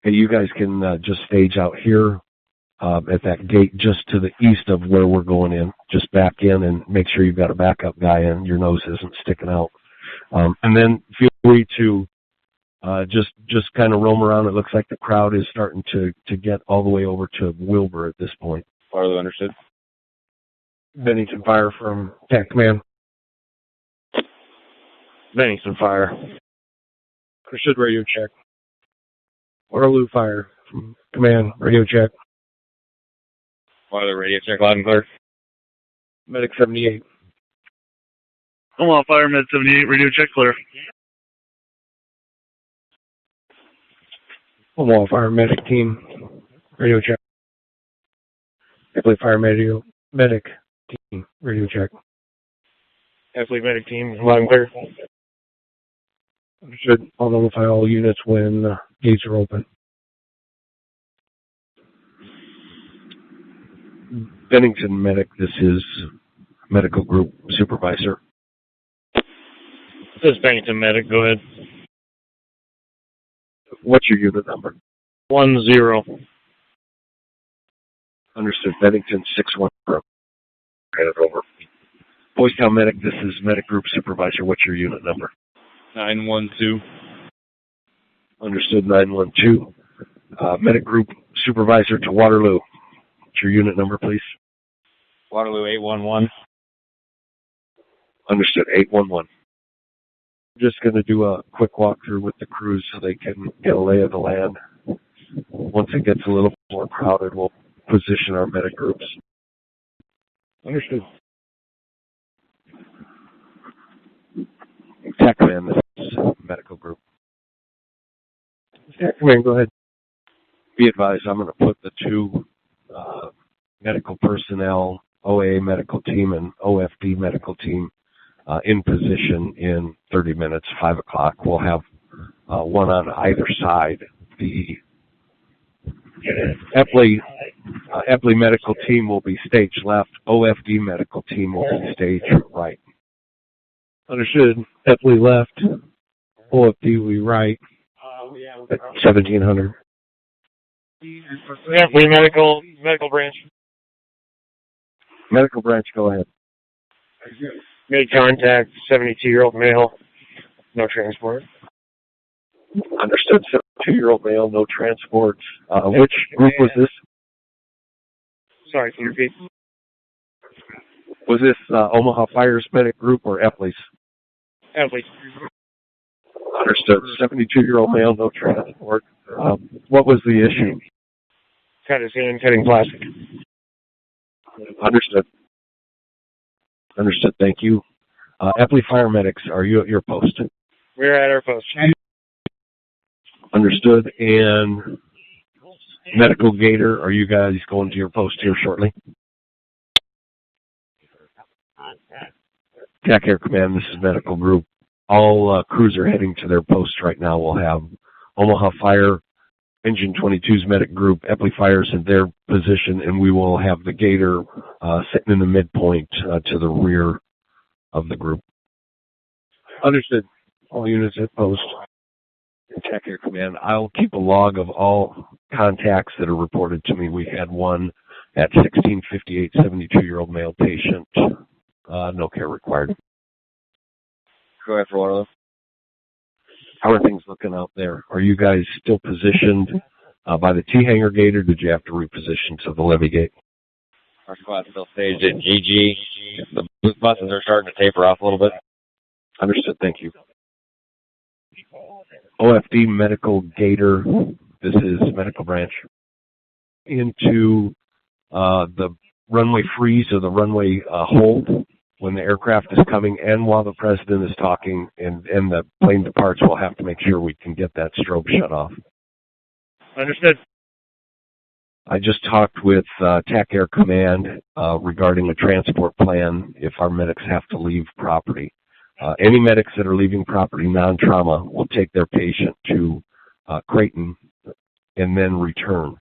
Hey, you guys can just stage out here at that gate just to the east of where we're going in. Just back in and make sure you've got a backup guy in. Your nose isn't sticking out. And then feel free to just kind of roam around. It looks like the crowd is starting to get all the way over to Wilbur at this point. Farther understood. Bennington Fire from TAC Command. Bennington Fire. Understood, radio check. Waterloo Fire from Command, radio check. Farther radio check, loud and clear. Medic 78. Omaha Fire, Med 78, radio check, clear. Omaha Fire Medic Team, radio check. Epley Fire Medic Team, radio check. Epley Medic Team, loud and clear. Understood. I'll notify all units when gates are open. Bennington Medic, this is Medical Group Supervisor. This is Bennington Medic, go ahead. What's your unit number? 10. Understood. Bennington 61. Hand it over. Boys Town Medic, this is Medic Group Supervisor. What's your unit number? 912. Understood. 912. Medic Group Supervisor to Waterloo. What's your unit number, please? Waterloo 811. Understood. 811. I'm just going to do a quick walkthrough with the crews so they can get a lay of the land. Once it gets a little more crowded, we'll position our medic groups. Understood. TAC Command, this is Medical Group. TAC Command, go ahead. Be advised, I'm going to put the two medical personnel, OA medical team and OFD medical team in position in 30 minutes, 5 o'clock. We'll have one on either side. The Epley medical team will be stage left. OFD medical team will be stage right. Understood. Epley left. OFD will be right. At 1700. Epley medical branch. Medical branch, go ahead. Made contact, 72-year-old male, no transport. Understood. 72-year-old male, no transport. Which group was this? Sorry, can you repeat? Was this Omaha Fire's medic group or Epley's? Epley. Understood. 72-year-old male, no transport. What was the issue? Cut his hand, cutting plastic. Understood. Understood. Thank you. Epley Fire Medics, are you at your post? We're at our post. Understood. And Medical Gator, are you guys going to your post here shortly? TAC Air Command, this is Medical Group. All crews are heading to their posts right now. We'll have Omaha Fire, Engine 22's Medic Group, Epley Fires in their position, and we will have the Gator sitting in the midpoint to the rear of the group. Understood. All units at post. TAC Air Command, I'll keep a log of all contacts that are reported to me. We had one at 1658, 72-year-old male patient. No care required. Go ahead for Waterloo. How are things looking out there? Are you guys still positioned by the T-hanger gate, or did you have to reposition to the levee gate? Our squad's still staged at GG. The buses are starting to taper off a little bit. Understood. Thank you. OFD Medical Gator, this is Medical Branch. Into the runway freeze or the runway hold when the aircraft is coming, and while the president is talking and the plane departs, we'll have to make sure we can get that strobe shut off. Understood. I just talked with TAC Air Command regarding a transport plan if our medics have to leave property. Any medics that are leaving property non-trauma will take their patient to Creighton and then return.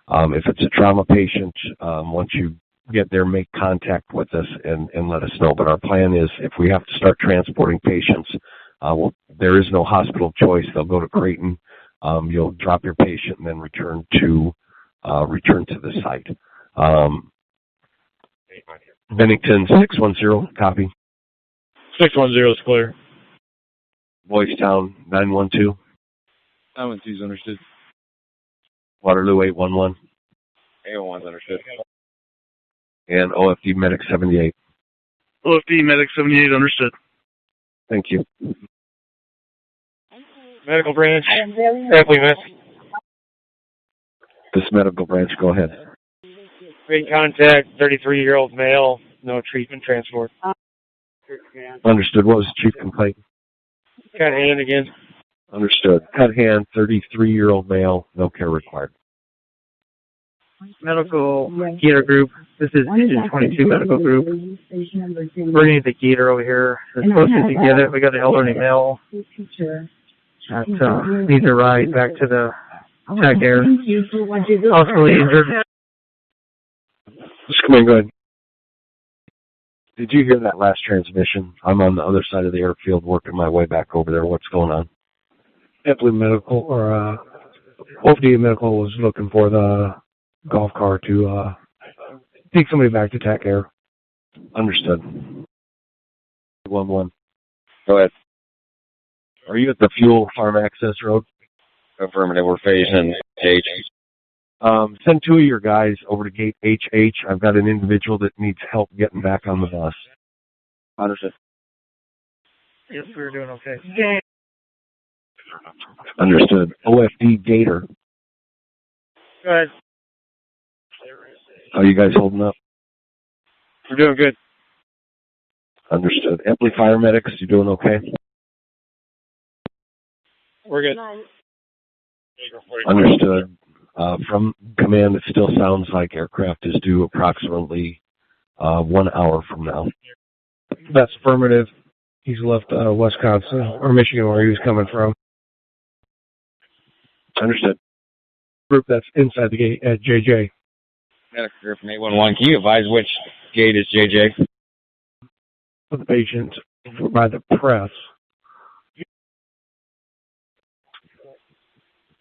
If it's a trauma patient, once you get there, make contact with us and let us know. But our plan is if we have to start transporting patients, there is no hospital choice. They'll go to Creighton. You'll drop your patient and then return to the site. Bennington 610, copy. 610 is clear. Boys Town 912. 912 is understood. Waterloo 811. 811's understood. And OFD Medic 78. OFD Medic 78 understood. Thank you. Medical branch. Airplane miss. This medical branch, go ahead. Great contact, 33-year-old male, no treatment transport. Understood. What was the chief complaint? Cut hand again. Understood. Cut hand, 33-year-old male, no care required. Medical Gator Group. This is Engine 22 Medical Group. Bringing the Gator over here. They're supposed to get it. We got an elderly male that needs a ride back to the tech air. Also injured. Just come in, go ahead. Did you hear that last transmission? I'm on the other side of the airfield working my way back over there. What's going on? Epley Medical or OFD Medical was looking for the golf car to take somebody back to TAC Air. Understood. 11. Go ahead. Are you at the Fuel Farm Access Road? Affirmative. We're facing H. Send 2 of your guys over to gate HH. I've got an individual that needs help getting back on the bus. Understood. Yes, we're doing okay. Understood. OFD Gator. Go ahead. How are you guys holding up? We're doing good. Understood. Epley Fire Medics, you doing okay? We're good. Understood. From command, it still sounds like aircraft is due approximately 1 hour from now. That's affirmative. He's left Wisconsin or Michigan where he was coming from. Understood. Group that's inside the gate at JJ. Medical group from 811. Can you advise which gate is JJ? For the patient by the press.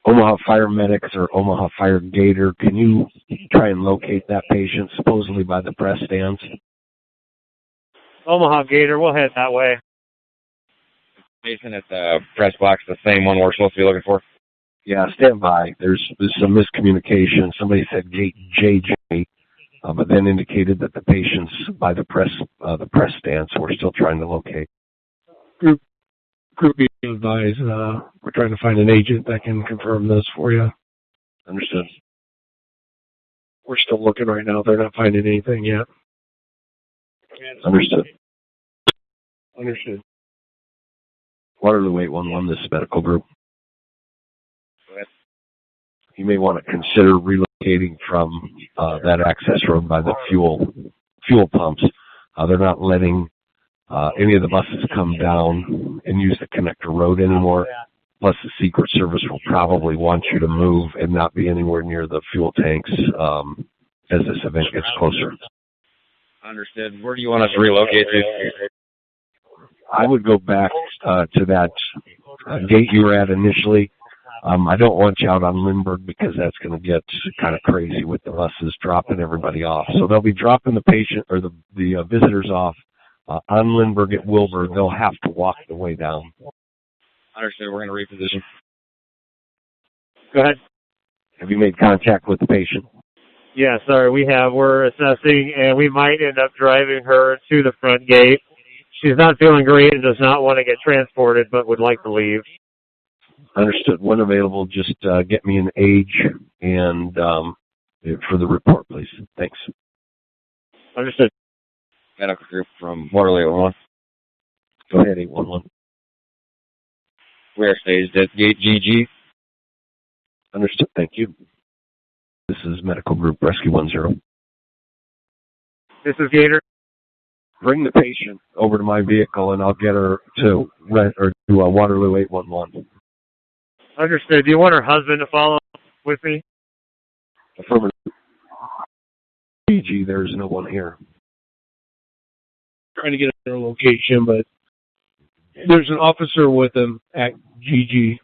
Omaha Fire Medics or Omaha Fire Gator, can you try and locate that patient supposedly by the press stands? Omaha Gator, we'll head that way. Jason at the press box, the same one we're supposed to be looking for. Yeah, stand by. There's some miscommunication. Somebody said gate JJ, but then indicated that the patient's by the press stand, so we're still trying to locate. Group be advised. We're trying to find an agent that can confirm this for you. Understood. We're still looking right now. They're not finding anything yet. Understood. Understood. Waterloo 811, this is medical group. You may want to consider relocating from that access road by the fuel pumps. They're not letting any of the buses come down and use the connector road anymore. Plus, the Secret Service will probably want you to move and not be anywhere near the fuel tanks as this event gets closer. Understood. Where do you want us to relocate to? I would go back to that gate you were at initially. I don't want you out on Lindbergh because that's going to get kind of crazy with the buses dropping everybody off. So they'll be dropping the patient or the visitors off on Lindbergh at Wilbur. They'll have to walk the way down. Understood. We're going to reposition. Go ahead. Have you made contact with the patient? Yeah, sorry, we're assessing, and we might end up driving her to the front gate. She's not feeling great and does not want to get transported, but would like to leave. Understood. When available, just get me an age and for the report, please. Thanks. Understood. Medical group from Waterloo 811. Go ahead, 811. Where stays at gate GG? Understood. Thank you. This is Medical Group Rescue 10. This is Gator. Bring the patient over to my vehicle, and I'll get her to Waterloo 811. Understood. Do you want her husband to follow with me? Affirmative. GG, there's no one here. Trying to get their location, but there's an officer with them at GG.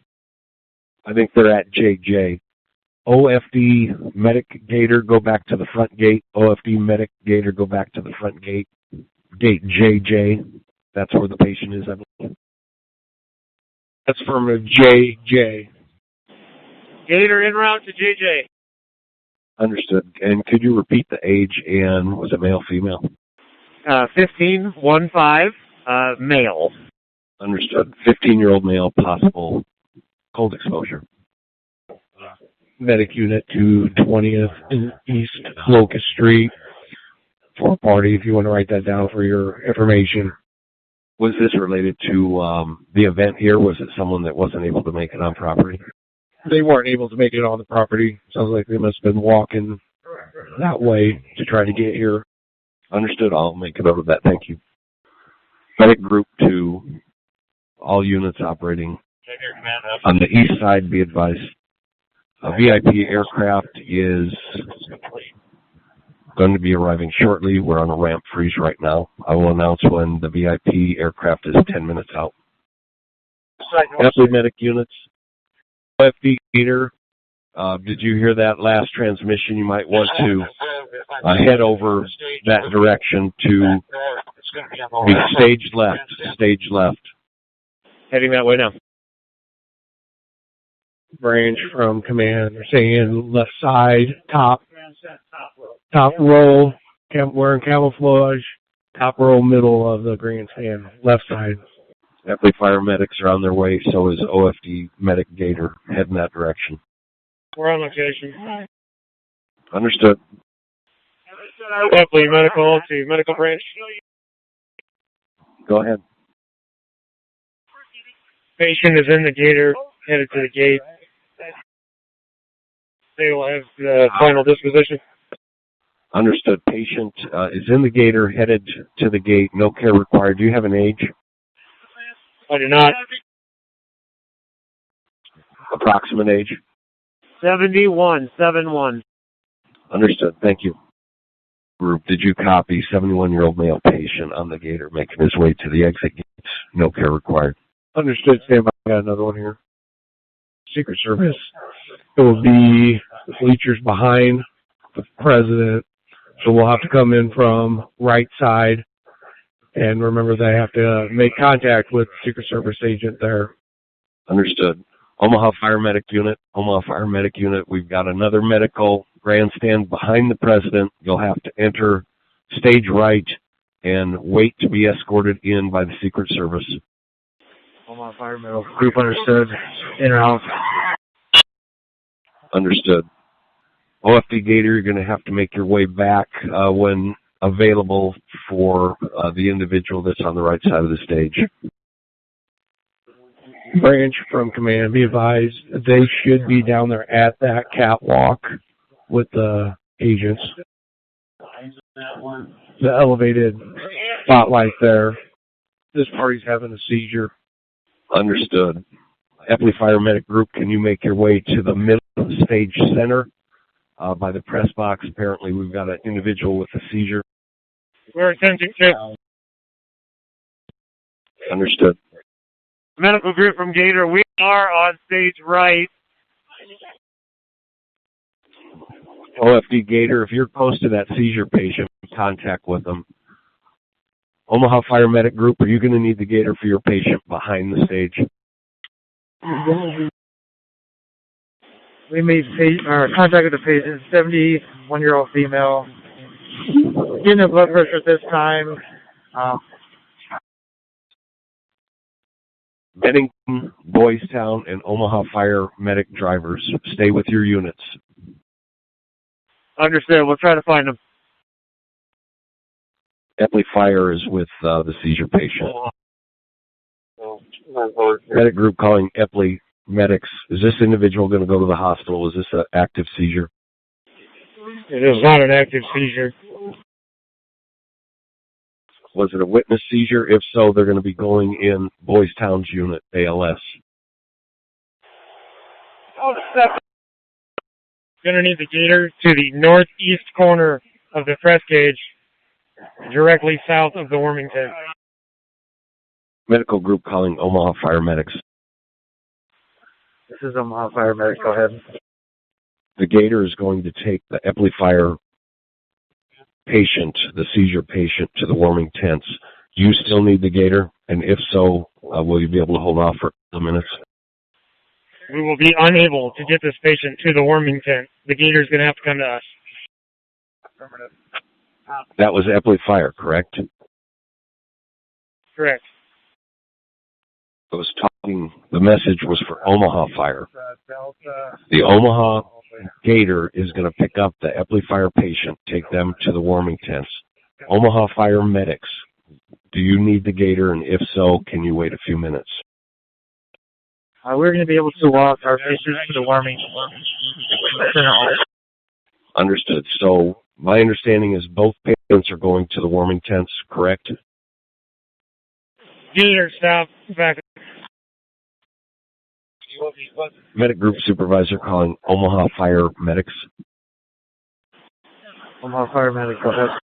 I think they're at JJ. OFD Medic Gator, go back to the front gate. OFD Medic Gator, go back to the front gate. Gate JJ. That's where the patient is, I believe. That's from a JJ. Gator en route to JJ. Understood. And could you repeat the age and was it male, female? 15, male. Understood. 15-year-old male, possible cold exposure. Medic unit to 20th in East Locust Street for a party, if you want to write that down for your information. Was this related to the event here? Was it someone that wasn't able to make it on property? They weren't able to make it on the property. Sounds like they must have been walking that way to try to get here. Understood. I'll make a note of that. Thank you. Medic Group 2, all units operating on the east side, be advised. A VIP aircraft is going to be arriving shortly. We're on a ramp freeze right now. I will announce when the VIP aircraft is 10 minutes out. Epley Medic units. OFD Gator, did you hear that last transmission? You might want to head over that direction to the stage left. Stage left. Heading that way now. Branch from command. They're saying left side, top row, wearing camouflage, top row, middle of the grandstand, left side. Epley fire medics are on their way, so is OFD Medic Gator. Head in that direction. We're on location. Understood. Epley medical to medical branch. Go ahead. Patient is in the Gator, headed to the gate. They will have the final disposition. Understood. Patient is in the Gator, headed to the gate. No care required. Do you have an age? I do not. Approximate age? 71. Understood. Thank you. Group, did you copy 71-year-old male patient on the Gator making his way to the exit gates? No care required. Understood. Stand by. I got another one here. Secret Service. It will be the bleachers behind the president. So we'll have to come in from right side. And remember, they have to make contact with the Secret Service agent there. Understood. Omaha Fire Medic Unit. Omaha Fire Medic Unit. We've got another medical grandstand behind the president. You'll have to enter stage right and wait to be escorted in by the Secret Service. Omaha Fire Medical Group, understood. In or out. Understood. OFD Gator, you're going to have to make your way back when available for the individual that's on the right side of the stage. Branch from command, be advised, they should be down there at that catwalk with the agents. The elevated spotlight there. This party's having a seizure. Understood. Epley Fire Medic Group, can you make your way to the middle of the stage center by the press box? Apparently we've got an individual with a seizure. We're attempting to. Understood. Medical group from Gator, we are on stage right. OFD Gator, if you're close to that seizure patient, contact with them. Omaha Fire Medic Group, are you going to need the Gator for your patient behind the stage? We made contact with the patient, 71-year-old female. Getting the blood pressure at this time. Bennington, Boys Town, and Omaha Fire Medic drivers, stay with your units. Understood. We'll try to find them. Epley Fire is with the seizure patient. Medic group calling Epley Medics. Is this individual going to go to the hospital? Is this an active seizure? It is not an active seizure. Was it a witness seizure? If so, they're going to be going in Boys Town's unit, ALS. Going to need the Gator to the northeast corner of the press cage, directly south of the warming tent. Medical group calling Omaha Fire Medics. This is Omaha Fire Medic. Go ahead. The Gator is going to take the Epley Fire patient, the seizure patient, to the warming tents. Do you still need the Gator? And if so, will you be able to hold off for a couple minutes? We will be unable to get this patient to the warming tent. The Gator's going to have to come to us. That was Epley Fire, correct? Correct. I was talking, the message was for Omaha Fire. The Omaha Gator is going to pick up the Epley Fire patient, take them to the warming tents. Omaha Fire Medics, do you need the Gator? And if so, can you wait a few minutes? We're going to be able to walk our patients to the warming center. Understood. So my understanding is both patients are going to the warming tents, correct? Gator, stop. Back. Medic Group Supervisor calling Omaha Fire Medics. Omaha Fire Medic, go ahead.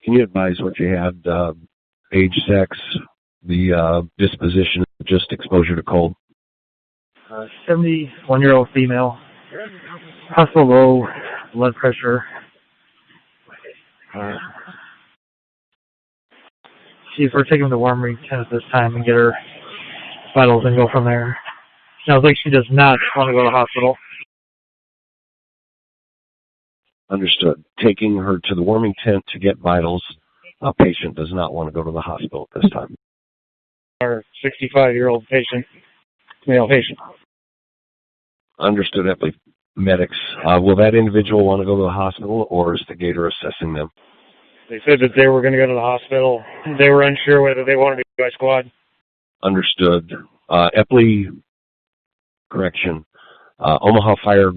Can you advise what you had, age, sex, the disposition, just exposure to cold? 71-year-old female. Possible low blood pressure. See if we're taking the warming tent at this time and get her vitals and go from there. Sounds like she does not want to go to the hospital. Understood. Taking her to the warming tent to get vitals. A patient does not want to go to the hospital at this time. Our 65-year-old patient, male patient. Understood, Epley Medics. Will that individual want to go to the hospital, or is the Gator assessing them? They said that they were going to go to the hospital. They were unsure whether they wanted to go by squad. Understood. Epley, correction. Omaha Fire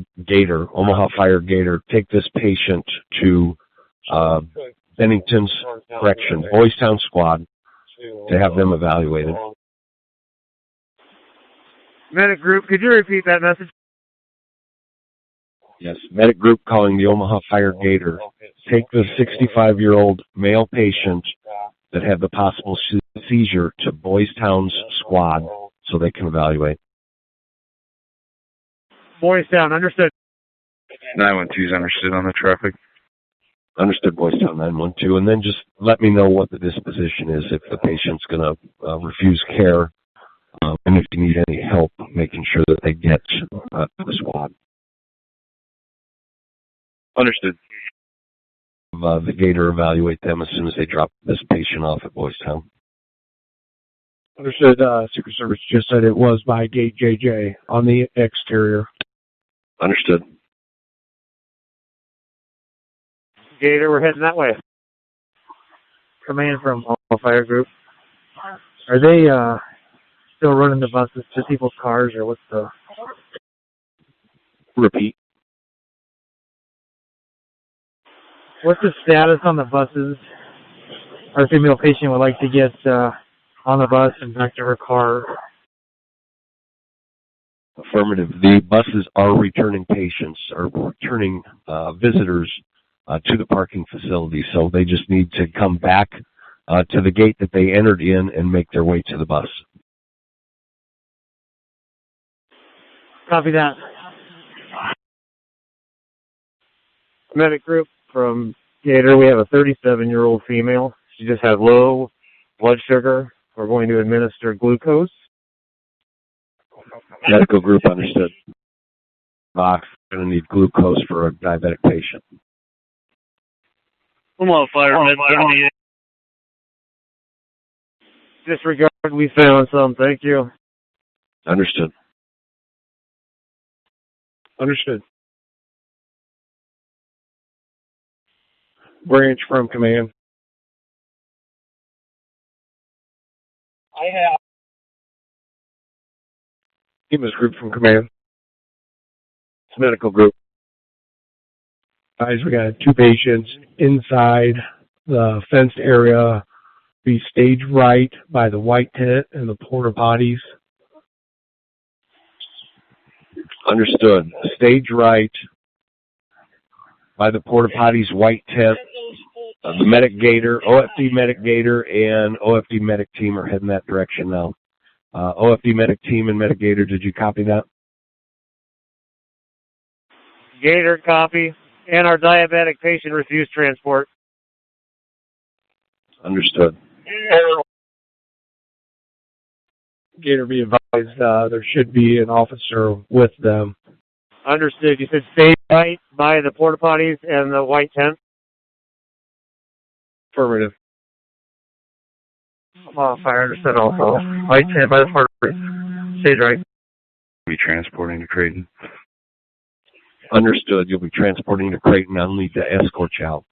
Gator, take this patient to Bennington's, correction, Boys Town Squad to have them evaluated. Medic group, could you repeat that message? Yes, Medic Group calling the Omaha Fire Gator. Take the 65-year-old male patient that had the possible seizure to Boys Town's squad so they can evaluate. Boys Town, understood. 912's understood on the traffic. Understood, Boys Town 912. And then just let me know what the disposition is if the patient's going to refuse care, and if you need any help making sure that they get to the squad. Understood. The Gator evaluate them as soon as they drop this patient off at Boys Town. Understood. Secret Service just said it was by gate JJ on the exterior. Understood. Gator, we're heading that way. Command from Omaha Fire Group. Are they still running the buses to people's cars, or what's the... Repeat. What's the status on the buses? Our female patient would like to get on the bus and back to her car. Affirmative. The buses are returning patients, or returning visitors to the parking facility, so they just need to come back to the gate that they entered in and make their way to the bus. Copy that. Medic Group from Gator, we have a 37-year-old female. She just has low blood sugar. We're going to administer glucose. Medical Group understood. Going to need glucose for a diabetic patient. Omaha Fire Med 78. Disregard, we found some. Thank you. Understood. Understood. Branch from command. I have. EMS Group from command. It's Medical Group. Guys, we got 2 patients inside the fenced area. Be stage right by the white tent and the porta potties. Understood. Stage right by the porta potties, white tent. The Medic Gator, OFD Medic Gator, and OFD Medic team are heading that direction now. OFD medic team and Medicator, did you copy that? Gator copy, and our diabetic patient refused transport. Understood. Gator, be advised, there should be an officer with them. Understood. You said stay right by the porta potties and the white tent? Affirmative. Fire understood also. White tent by the porta potties. Stay right. Be transporting to Creighton. Understood. You'll be transporting to Creighton. I'll need to escort you out.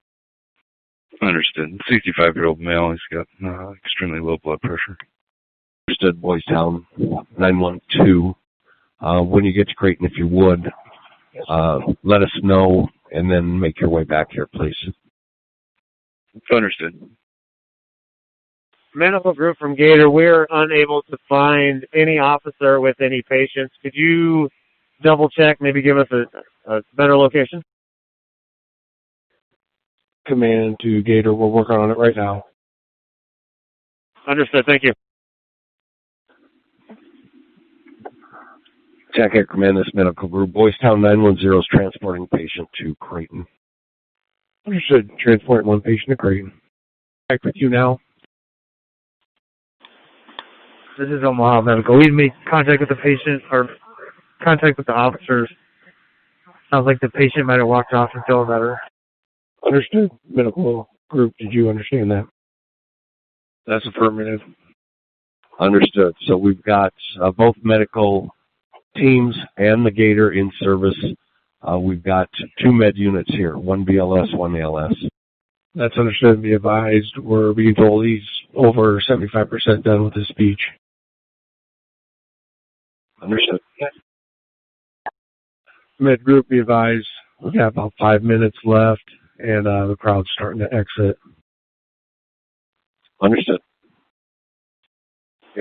Understood. 65-year-old male. He's got extremely low blood pressure. Understood, Boys Town 912. When you get to Creighton, if you would, let us know and then make your way back here, please. Understood. Medical group from Gator, we're unable to find any officer with any patients. Could you double check, maybe give us a better location? Command to Gator, we're working on it right now. Understood. Thank you. TAC Air Command, this medical group. Boys Town 910 is transporting patient to Creighton. Understood. Transport one patient to Creighton. Back with you now. This is Omaha Medical. We made contact with the patient or contact with the officers. Sounds like the patient might have walked off and feel better. Understood. Medical group, did you understand that? That's affirmative. Understood. So we've got both medical teams and the Gator in service. We've got 2 med units here, 1 BLS, 1 ALS. That's understood. Be advised, we're being told he's over 75% done with his speech. Understood. Med group, be advised, we've got about 5 minutes left, and the crowd's starting to exit. Understood.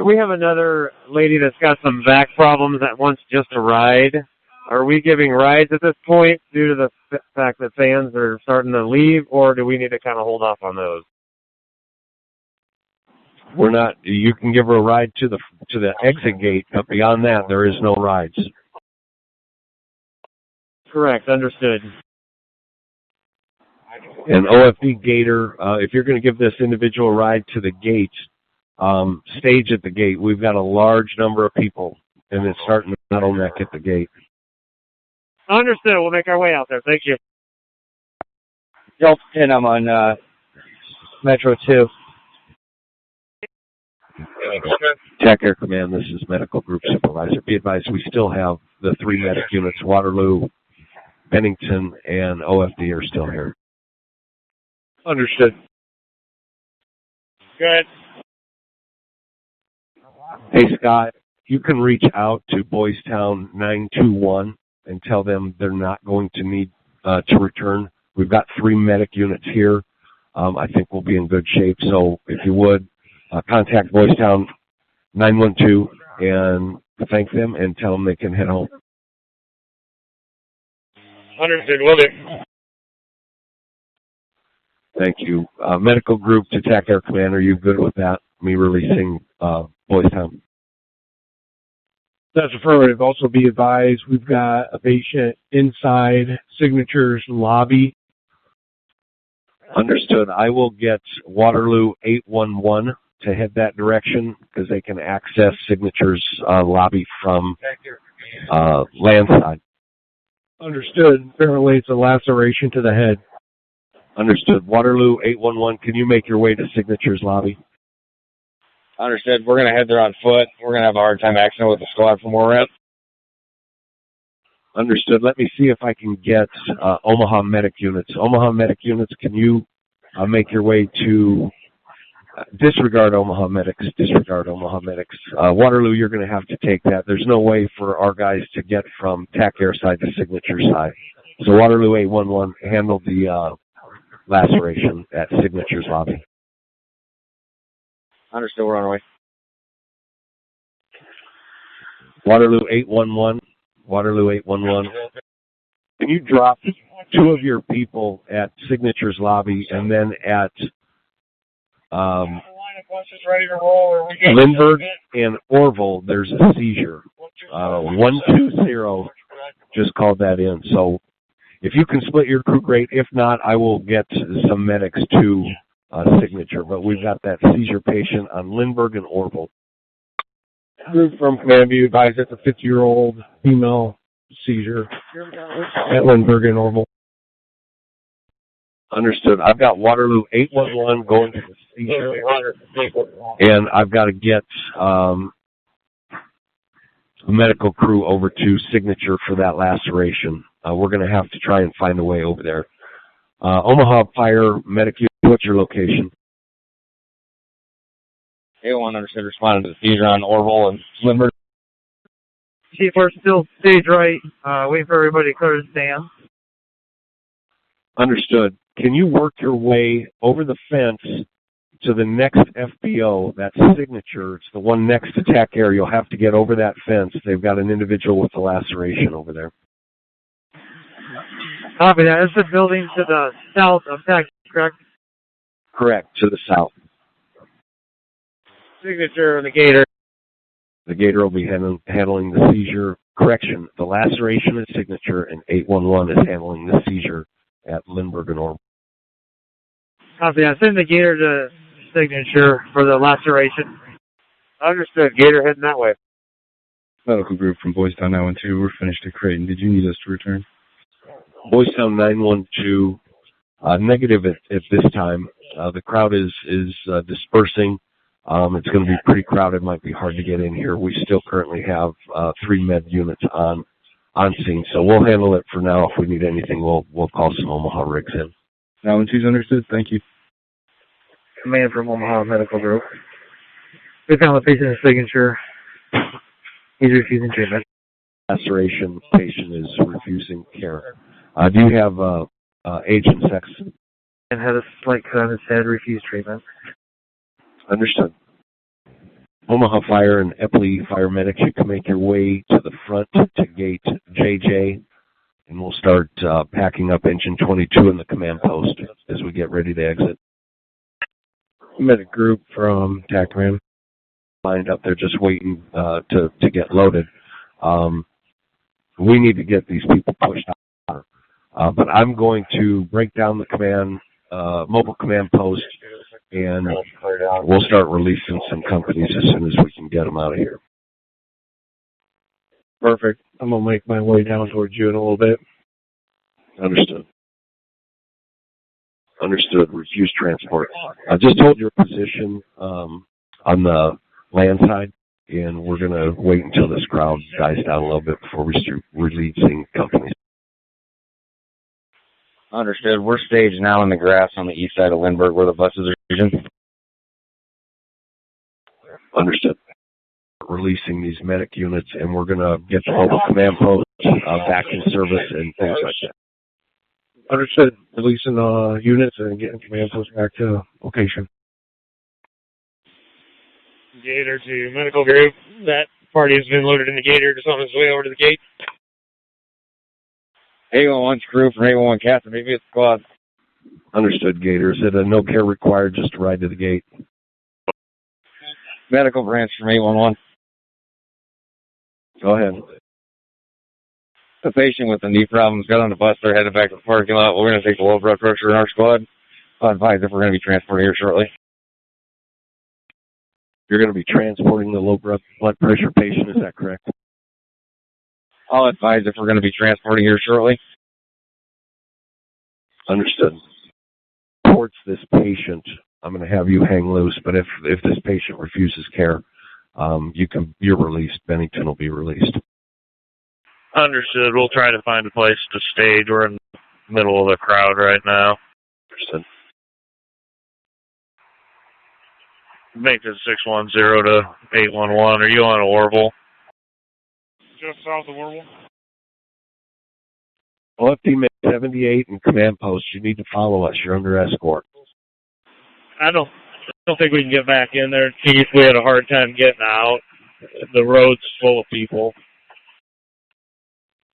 We have another lady that's got some back problems that wants just a ride. Are we giving rides at this point due to the fact that fans are starting to leave, or do we need to kind of hold off on those? We're not. You can give her a ride to the exit gate, but beyond that, there is no rides. Correct. Understood. And OFD Gator, if you're going to give this individual a ride to the gate, stage at the gate. We've got a large number of people, and it's starting to bottleneck at the gate. Understood. We'll make our way out there. Thank you. Delta 10, I'm on Metro 2. TAC Air Command, this is Medical Group Supervisor. Be advised, we still have the 3 medic units, Waterloo, Bennington, and OFD are still here. Understood. Good. Hey, Scott, you can reach out to Boys Town 921 and tell them they're not going to need to return. We've got 3 medic units here. I think we'll be in good shape. So if you would, contact Boys Town 912 and thank them and tell them they can head home. Understood. Will do. Thank you. Medical group to TAC Air Command, are you good with that? Me releasing Boys Town? That's affirmative. Also be advised, we've got a patient inside Signature's lobby. Understood. I will get Waterloo 811 to head that direction because they can access Signature's lobby from landside. Understood. Apparently it's a laceration to the head. Understood. Waterloo 811, can you make your way to Signature's lobby? Understood. We're going to head there on foot. We're going to have a hard time accessing with the squad from where we're at. Understood. Let me see if I can get Omaha medic units. Omaha medic units, can you make your way to disregard Omaha medics, disregard Omaha medics. Waterloo, you're going to have to take that. There's no way for our guys to get from TAC Air side to Signature side. So Waterloo 811 handled the laceration at Signature's lobby. Understood. We're on our way. Waterloo 811. Waterloo 811. Can you drop 2 of your people at Signature's lobby and then at Lindbergh and Orville, there's a seizure. 120 just called that in. So if you can split your crew, great. If not, I will get some medics to signature. But we've got that seizure patient on Lindbergh and Orville. Group from Command View advised it's a 50-year-old female seizure at Lindbergh and Orville. Understood. I've got Waterloo 811 going to the seizure, and I've got to get a medical crew over to signature for that laceration. We're going to have to try and find a way over there. Omaha Fire Medic, what's your location? A1 understood, responding to the seizure on Orville and Lindbergh. Chief, we're still stage right, waiting for everybody to clear the stand. Understood. Can you work your way over the fence to the next FBO, that signature? It's the one next to TAC Air. You'll have to get over that fence. They've got an individual with a laceration over there. Copy that. It's the building to the south of TAC, correct? Correct, to the south. Signature on the gator. The gator will be handling the seizure. Correction, the laceration is signature, and 811 is handling the seizure at Lindbergh and Orville. Copy that. Send the gator to signature for the laceration. Understood. Gator heading that way. Medical group from Boys Town 912. We're finished at Creighton. Did you need us to return? Boys Town 912, negative at this time. The crowd is dispersing. It's going to be pretty crowded. Might be hard to get in here. We still currently have 3 med units on scene, so we'll handle it for now. If we need anything, we'll call some Omaha rigs in. 912's understood. Thank you. Command from Omaha Medical Group. We found the patient's signature. He's refusing treatment. Laceration patient is refusing care. Do you have age and sex? And had a slight cut on his head, refused treatment. Understood. Omaha Fire and Epley Fire Medics, you can make your way to the front to gate JJ, and we'll start packing up engine 22 in the command post as we get ready to exit. Medic group from TAC Command. Lined up there just waiting to get loaded. We need to get these people pushed out. But I'm going to break down the command, mobile command post, and we'll start releasing some companies as soon as we can get them out of here. Perfect. I'm going to make my way down towards you in a little bit. Understood. Understood. Refuse transport. I just hold your position on the land side, and we're going to wait until this crowd dies down a little bit before we start releasing companies. Understood. We're staged now in the grass on the east side of Lindbergh where the buses are using. Understood. Releasing these medic units, and we're going to get the local command post back in service and things like that. Understood. Releasing units and getting command post back to location. Gator to medical group. That party has been loaded in the gator just on his way over to the gate. A11's crew from A11 Captain, maybe it's squad. Understood, Gator. Is it a no care required just to ride to the gate? Medical branch from A11. Go ahead. The patient with the knee problems got on the bus. They're headed back to the parking lot. We're going to take the low blood pressure in our squad. I'll advise if we're going to be transported here shortly. You're going to be transporting the low blood pressure patient, is that correct? I'll advise if we're going to be transporting here shortly. Understood. Towards this patient, I'm going to have you hang loose, but if this patient refuses care, you're released. Bennington will be released. Understood. We'll try to find a place to stage. We're in the middle of the crowd right now. Understood. Make it 610 to 811. Are you on Orville? Just south of Orville. OFD 78 and command post, you need to follow us. You're under escort. I don't think we can get back in there, Chief. We had a hard time getting out. The road's full of people.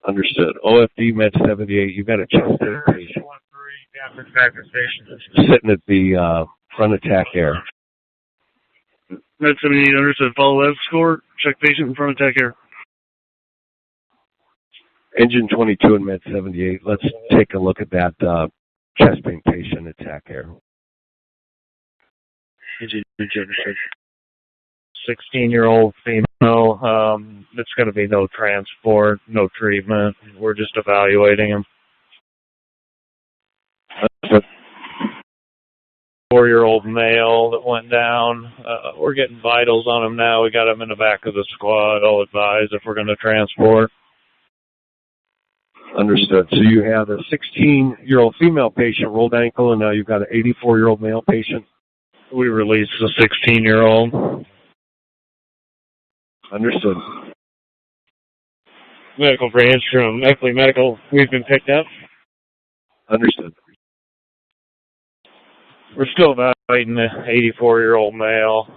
Understood. OFD Med 78, you've got a chest patient sitting at the front of TAC Air. Med 78 understood. Follow left score. Check patient in front of tech here. Engine 22 and Med 78, let's take a look at that chest pain patient at TAC here. Engine 16-year-old female. It's going to be no transport, no treatment. We're just evaluating him. 4-year-old male that went down. We're getting vitals on him now. We got him in the back of the squad. I'll advise if we're going to transport. Understood. So you have a 16-year-old female patient, rolled ankle, and now you've got an 84-year-old male patient. We released the 16-year-old. Understood. Medical branch from Eckley Medical. We've been picked up. Understood. We're still evaluating the 84-year-old male.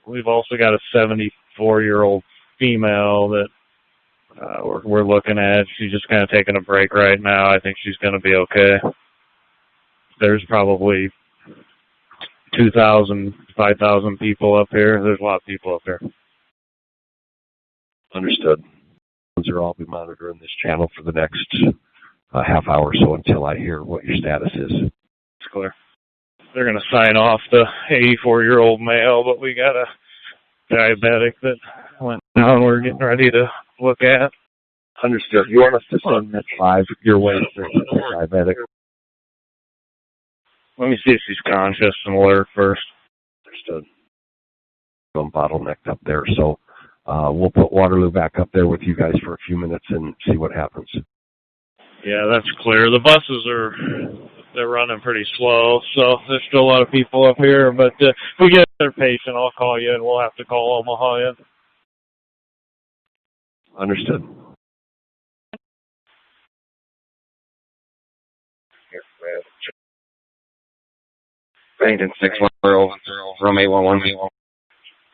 We've also got a 74-year-old female that we're looking at. She's just kind of taking a break right now. I think she's going to be okay. There's probably 2,000, 5,000 people up here. There's a lot of people up here. Understood. I'll be monitoring this channel for the next half hour or so until I hear what your status is. It's clear. They're going to sign off the 84-year-old male, but we got a diabetic that went down. We're getting ready to look at. Understood. You want us to send that 5 your way for diabetic? Let me see if she's conscious and alert first. Understood. I'm bottlenecked up there, so we'll put Waterloo back up there with you guys for a few minutes and see what happens. Yeah, that's clear. The buses they're running pretty slow, so there's still a lot of people up here, but if we get their patient, I'll call you and we'll have to call Omaha in. Understood. Bennington 610 from 811.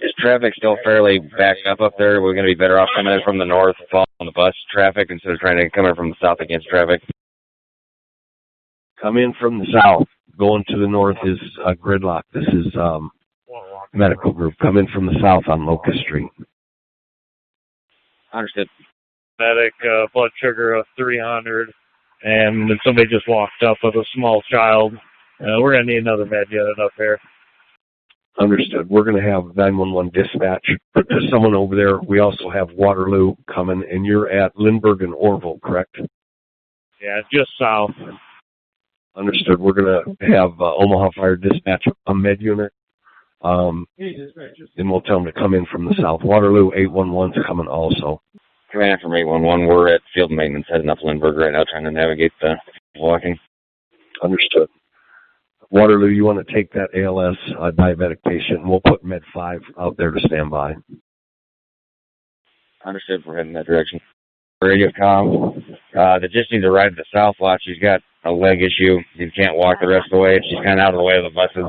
Is traffic still fairly backed up there? We're going to be better off coming in from the north, following the bus traffic instead of trying to come in from the south against traffic. Come in from the south. Going to the north is gridlock. This is medical group. Come in from the south on Locust Street. Understood. Medic, blood sugar of 300, and then somebody just walked up with a small child. We're going to need another med unit up here. Understood. We're going to have 911 dispatch. There's someone over there. We also have Waterloo coming, and you're at Lindbergh and Orville, correct? Yeah, just south. Understood. We're going to have Omaha Fire dispatch a med unit, and we'll tell them to come in from the south. Waterloo 811's coming also. Command from 811, we're at field maintenance heading up Lindbergh right now trying to navigate the walking. Understood. Waterloo, you want to take that ALS diabetic patient, and we'll put Med 5 out there to stand by. Understood. We're heading that direction. Radio comm. That just needs to ride the south lot. She's got a leg issue. She can't walk the rest of the way. She's kind of out of the way of the buses.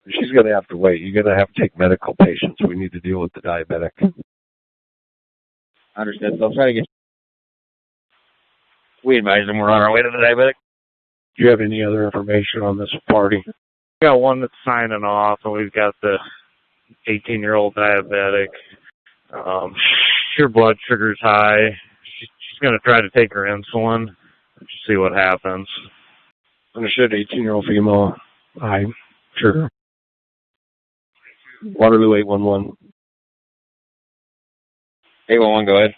She's going to have to wait. You're going to have to take medical patients. We need to deal with the diabetic. Understood. So I'll try to get. We advise them we're on our way to the diabetic. Do you have any other information on this party? We got one that's signing off, and we've got the 18-year-old diabetic. Her blood sugar's high. She's going to try to take her insulin and see what happens. Understood. 18-year-old female. Aye. Sure. Waterloo 811. 811, go ahead.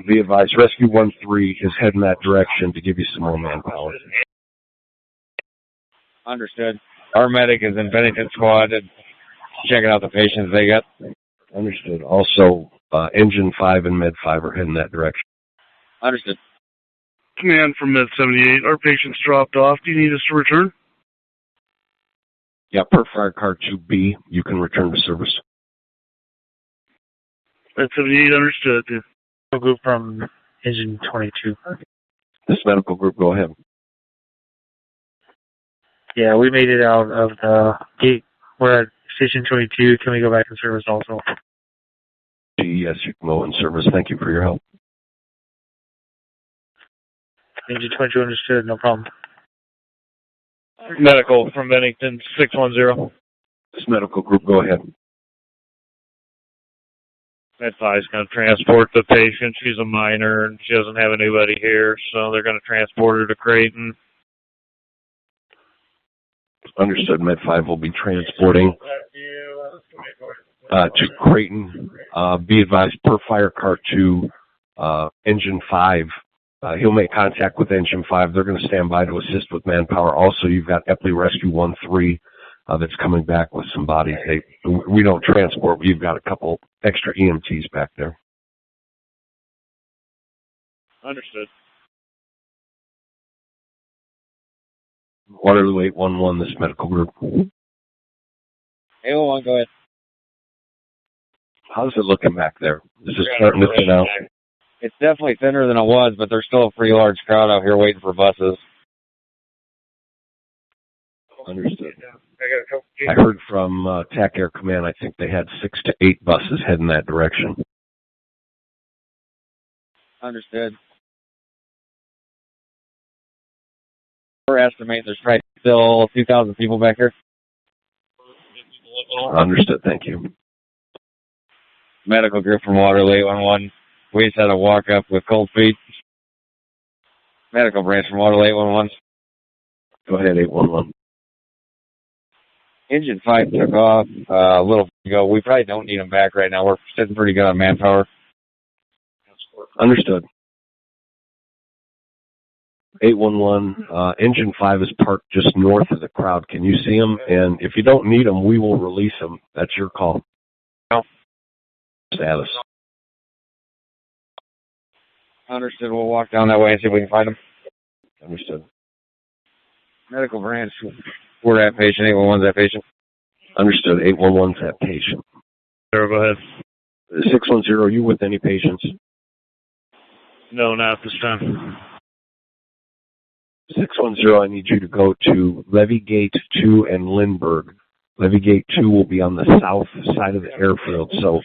Be advised, Rescue 13 is heading that direction to give you some more manpower. Understood. Our medic is in Bennington squad and checking out the patients they got. Understood. Also, Engine 5 and Med 5 are heading that direction. Understood. Command from Med 78. Our patient's dropped off. Do you need us to return? Yeah, per fire car 2B, you can return to service. Med 78, understood. Group from Engine 22. This medical group, go ahead. Yeah, we made it out of the gate. We're at Station 22. Can we go back in service also? Yes, you can go in service. Thank you for your help. Engine 22 understood, no problem. Medical from Bennington 610. This medical group, go ahead. Med-5 is going to transport the patient. She's a minor and she doesn't have anybody here, so they're going to transport her to Creighton. Understood. Med 5 will be transporting to Creighton. Be advised, per fire car to Engine 5. He'll make contact with Engine 5. They're going to stand by to assist with manpower. Also, you've got Epley Rescue 1-3 that's coming back with some bodies. We don't transport. We've got a couple extra EMTs back there. Understood. Waterloo 811, this medical group. 811, go ahead. How's it looking back there? Is it starting to thin out? It's definitely thinner than it was, but there's still a pretty large crowd out here waiting for buses. Understood. I heard from TAC Air Command, I think they had 6 to 8 buses heading that direction. Understood. We're estimating there's probably still 2,000 people back here. Understood, thank you. Medical group from Waterloo 811. We just had a walk up with cold feet. Medical branch from Waterloo 811. Go ahead, 811. Engine 5 took off a little ago. We probably don't need them back right now. We're sitting pretty good on manpower. Understood. 811, Engine 5 is parked just north of the crowd. Can you see them? And if you don't need them, we will release them. That's your call. Status. Understood. We'll walk down that way and see if we can find them. Understood. Medical branch. We're at patient. 811's at patient. Understood. 811's at patient. Sir, go ahead. 610, are you with any patients? No, not this time. 610, I need you to go to Levy Gate 2 and Lindbergh. Levy Gate 2 will be on the south side of the airfield. So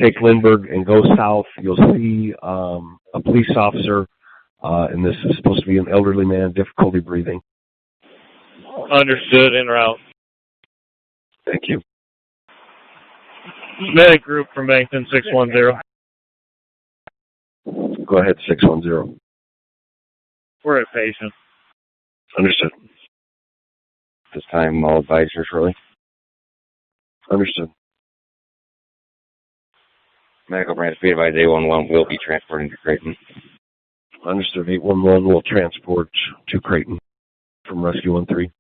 take Lindbergh and go south. You'll see a police officer, and this is supposed to be an elderly man, difficulty breathing. Understood, en route. Thank you. Medic group from Bennington 610. Go ahead, 610. We're at patient. Understood. This time I'll advise her shortly. Understood. Medical branch, be advised 811 will be transporting to Creighton. Understood. 811 will transport to Creighton from Rescue 1-3.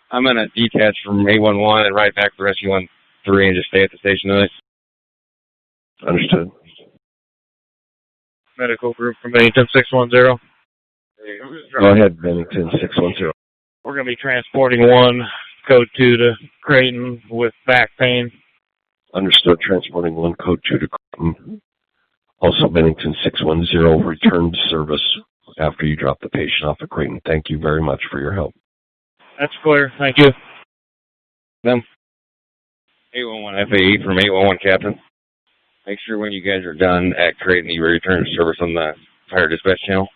I'm going to detach from 811 and right back to Rescue 1-3 and just stay at the station tonight. Understood. Medical group from Bennington 610. Go ahead, Bennington 610. We're going to be transporting one code 2 to Creighton with back pain. Understood. Transporting one code 2 to Creighton. Also, Bennington 610 returned to service after you dropped the patient off at Creighton. Thank you very much for your help. That's clear. Thank you. Them. 811 FAE from 811 Captain. Make sure when you guys are done at Creighton, you return to service on the fire dispatch channel.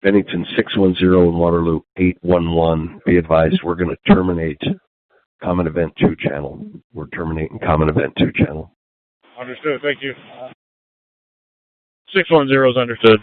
Bennington 610 and Waterloo 811. Be advised, we're going to terminate Common Event 2 channel. We're terminating Common Event 2 channel. Understood. Thank you. 610 is understood.